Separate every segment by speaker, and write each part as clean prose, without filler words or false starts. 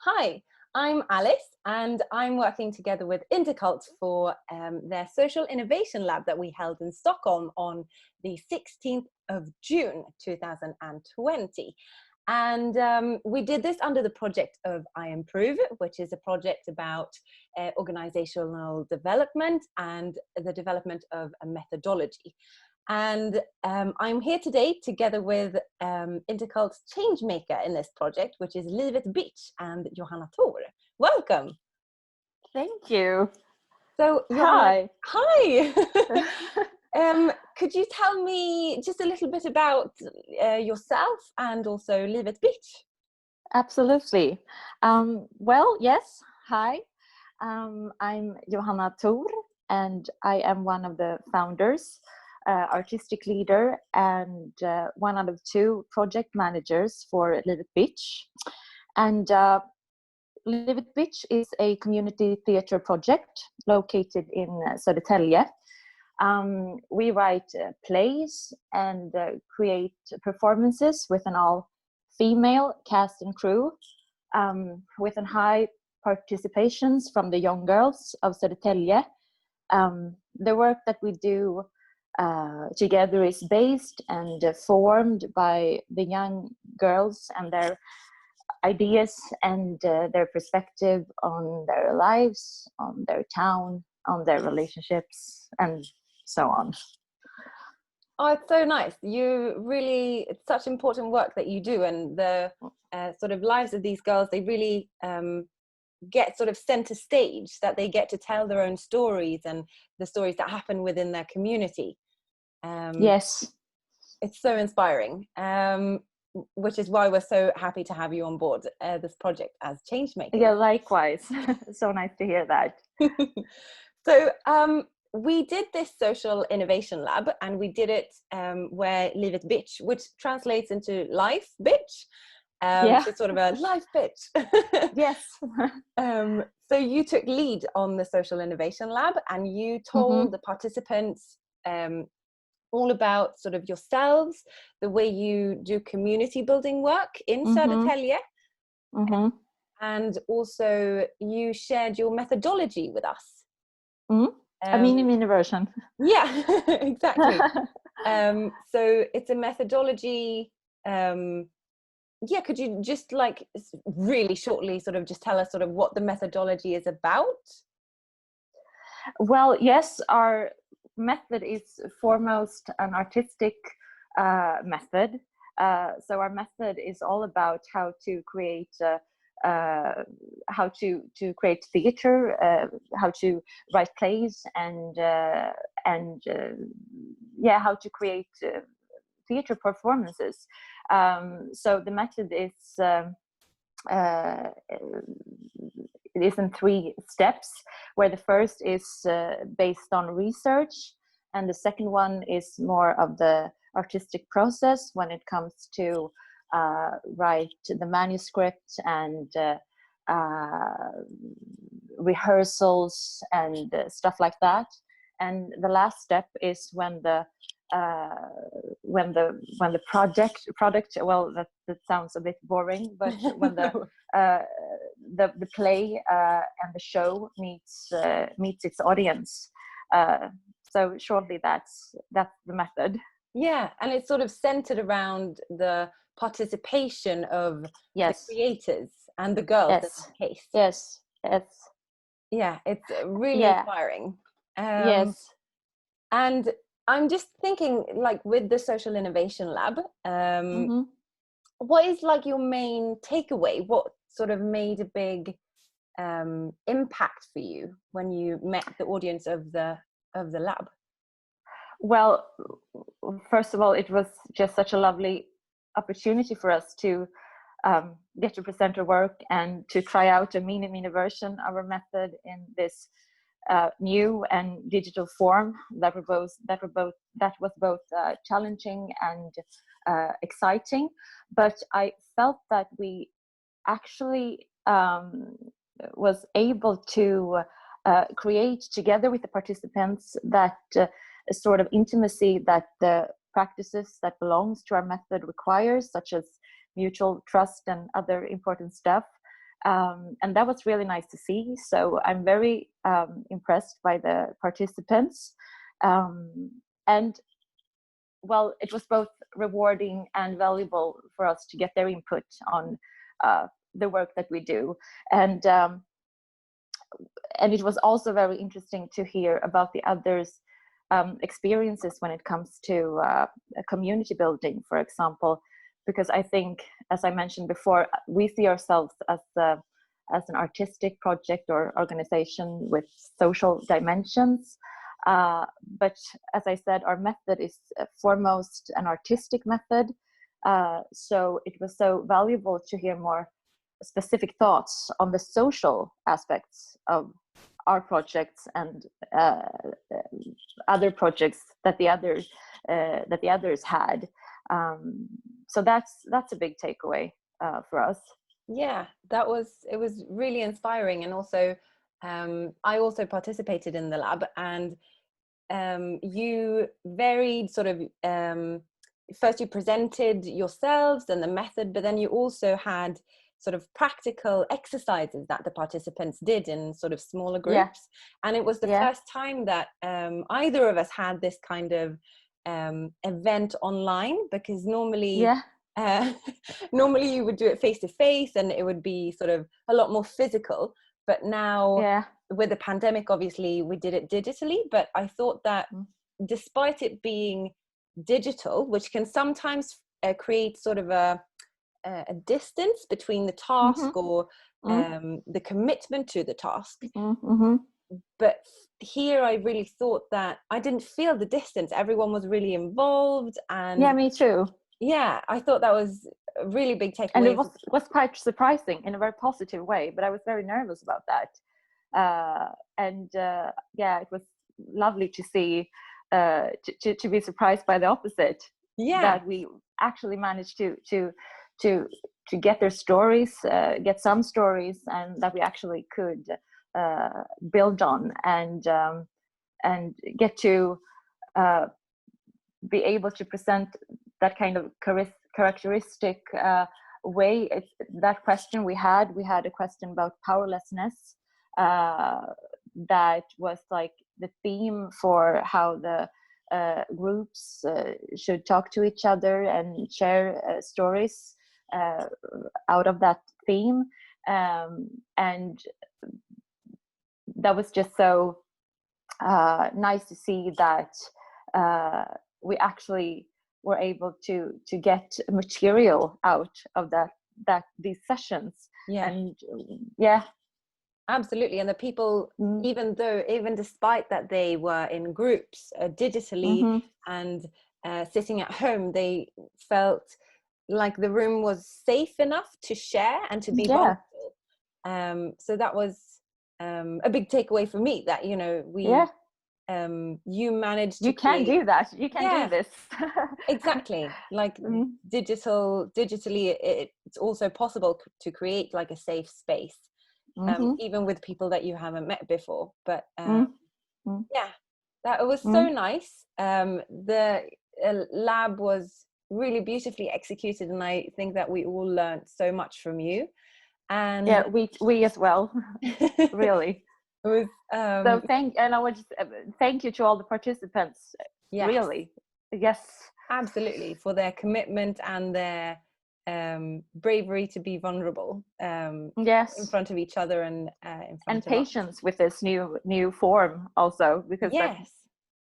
Speaker 1: Hi, I'm Alice, and I'm working together with Intercult for their Social Innovation Lab that we held in Stockholm on the 16th of June 2020. And we did this under the project of I Improve, which is a project about organizational development and the development of a methodology. And I'm here today together with Intercult's change maker in this project, which is Livet Bitch and Johanna. Welcome.
Speaker 2: Thank you.
Speaker 1: So, Johanna, hi. Could you tell me just a little bit about yourself and also Livet Bitch?
Speaker 2: Absolutely. Well, yes. Hi. I'm Johanna Thor, and I am one of the founders, artistic leader, and one out of two project managers for Livet Bitch. And Livet Bitch is a community theatre project located in Södertälje. We write plays and create performances with an all-female cast and crew, with a high participations from the young girls of Södertälje. The work that we do together is based and formed by the young girls and their ideas and their perspective on their lives, on their town, on their relationships, and so on.
Speaker 1: Oh, it's so nice. It's such important work that you do, and the sort of lives of these girls, they really get sort of center stage, that they get to tell their own stories and the stories that happen within their community.
Speaker 2: Yes.
Speaker 1: It's so inspiring, which is why we're so happy to have you on board this project as change maker.
Speaker 2: Yeah, likewise. So nice to hear that.
Speaker 1: So we did this social innovation lab, and we did it where Livet Bitch, which translates into life bitch. So it's sort of a life bitch.
Speaker 2: Yes.
Speaker 1: So you took lead on the social innovation lab, and you told the participants all about sort of yourselves, the way you do community building work in Södertälje. And also you shared your methodology with us.
Speaker 2: A mini version.
Speaker 1: Yeah, exactly. So it's a methodology. Could you just like really shortly sort of just tell us sort of what the methodology is about?
Speaker 2: Well, yes, our method is foremost an artistic method. So our method is all about how to create create theater, how to write plays, and how to create theater performances. So the method is it is in 3 steps, where the first is based on research, and the second one is more of the artistic process when it comes to write the manuscript and rehearsals and stuff like that. And the last step is when the product, well, that sounds a bit boring, but when the play and the show meets its audience. So shortly, that's the method.
Speaker 1: Yeah, and it's sort of centered around the participation of the creators and the girls in this case.
Speaker 2: Yes.
Speaker 1: Yeah, it's really inspiring.
Speaker 2: Yes.
Speaker 1: And I'm just thinking, like, with the social innovation lab, what is like your main takeaway? What sort of made a big impact for you when you met the audience of the lab?
Speaker 2: Well, first of all, it was just such a lovely opportunity for us to get to present our work and to try out a mini version of our method in this new and digital form that was both challenging and exciting. But I felt that we actually was able to create together with the participants that sort of intimacy that the practices that belongs to our method requires, such as mutual trust and other important stuff. And that was really nice to see. So I'm very impressed by the participants. And well, it was both rewarding and valuable for us to get their input on the work that we do. And it was also very interesting to hear about the others' experiences when it comes to community building, for example, because I think, as I mentioned before, we see ourselves as an artistic project or organization with social dimensions. But as I said, our method is foremost an artistic method. So it was so valuable to hear more specific thoughts on the social aspects of our projects and other projects that the others had. So that's a big takeaway for us.
Speaker 1: Yeah, it was really inspiring. And also I also participated in the lab, and you varied sort of first you presented yourselves and the method, but then you also had sort of practical exercises that the participants did in sort of smaller groups. And it was the first time that either of us had this kind of event online, because normally normally you would do it face to face and it would be sort of a lot more physical. But now with the pandemic, obviously we did it digitally. But I thought that despite it being digital, which can sometimes create sort of a distance between the task or the commitment to the task. But here I really thought that I didn't feel the distance. Everyone was really involved. And
Speaker 2: me too.
Speaker 1: I thought that was a really big takeaway.
Speaker 2: And it was quite surprising in a very positive way, but I was very nervous about that. It was lovely to see, to be surprised by the opposite. That we actually managed to get their stories, get some stories, and that we actually could build on and get to be able to present that kind of characteristic way. That question we had a question about powerlessness that was like the theme for how the groups should talk to each other and share stories out of that theme. And that was just so nice to see that we actually were able to get material out of these sessions.
Speaker 1: Absolutely. And the people, even despite that they were in groups digitally and sitting at home, they felt like the room was safe enough to share and to be vulnerable. So that was a big takeaway for me, that you managed to
Speaker 2: do that. You can do this.
Speaker 1: Exactly. Like digitally, it's also possible to create like a safe space, even with people that you haven't met before. But that was so nice. The lab was really beautifully executed, and I think that we all learned so much from you. And
Speaker 2: we as well. Really.
Speaker 1: It was,
Speaker 2: so I would just thank you to all the participants. Really,
Speaker 1: absolutely, for their commitment and their bravery to be vulnerable in front of each other and in front of
Speaker 2: patience with this new form also, because that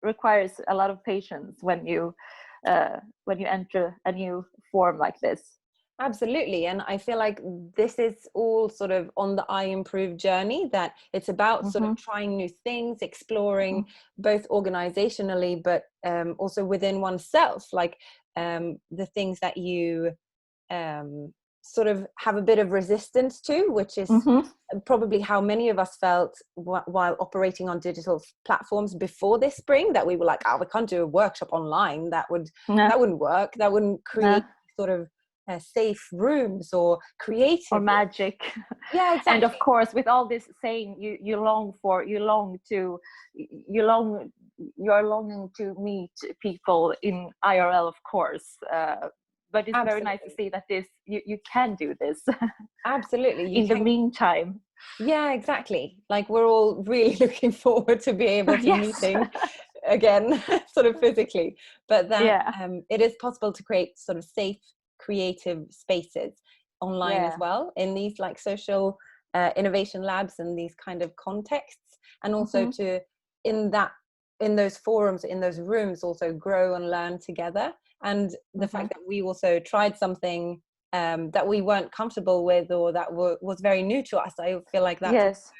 Speaker 2: requires a lot of patience when you enter a new form like this.
Speaker 1: Absolutely. And I feel like this is all sort of on the I Improve journey, that it's about sort of trying new things, exploring both organizationally, but also within oneself, like the things that you sort of have a bit of resistance to, which is probably how many of us felt while operating on digital platforms before this spring, that we were like, we can't do a workshop online. That wouldn't work. That wouldn't create sort of safe rooms or creative
Speaker 2: or magic.
Speaker 1: Exactly.
Speaker 2: And of course, with all this saying, you're longing to meet people in IRL, of course, but it's very nice to
Speaker 1: Absolutely.
Speaker 2: see that you can do this
Speaker 1: Absolutely. You
Speaker 2: in the
Speaker 1: can.
Speaker 2: meantime.
Speaker 1: Yeah, exactly. Like we're all really looking forward to be able to
Speaker 2: Yes.
Speaker 1: meeting again, sort of physically, but that
Speaker 2: Yeah.
Speaker 1: it is possible to create sort of safe, creative spaces online as
Speaker 2: Yeah.
Speaker 1: well in these like social innovation labs and these kind of contexts, and also
Speaker 2: Hmm.
Speaker 1: to in that in those forums, in those rooms, also grow and learn together. And the
Speaker 2: Hmm.
Speaker 1: fact that we also tried something that we weren't comfortable with, or that was very new to us, I feel like that's
Speaker 2: Yes.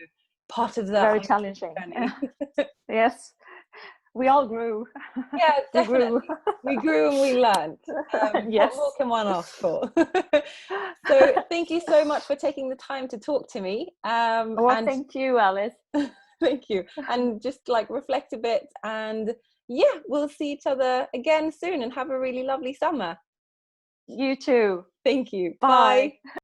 Speaker 1: part of the
Speaker 2: Very
Speaker 1: whole
Speaker 2: challenging.
Speaker 1: journey.
Speaker 2: Yes. We all grew.
Speaker 1: Yeah,
Speaker 2: We grew.
Speaker 1: definitely. We grew and we learned. What more
Speaker 2: Yes.
Speaker 1: can one ask for? So thank you so much for taking the time to talk to me.
Speaker 2: Well,
Speaker 1: And
Speaker 2: thank you, Alice.
Speaker 1: thank you. And just like reflect a bit. And yeah, we'll see each other again soon, and have a really lovely summer.
Speaker 2: You too.
Speaker 1: Thank you.
Speaker 2: Bye.
Speaker 1: Bye.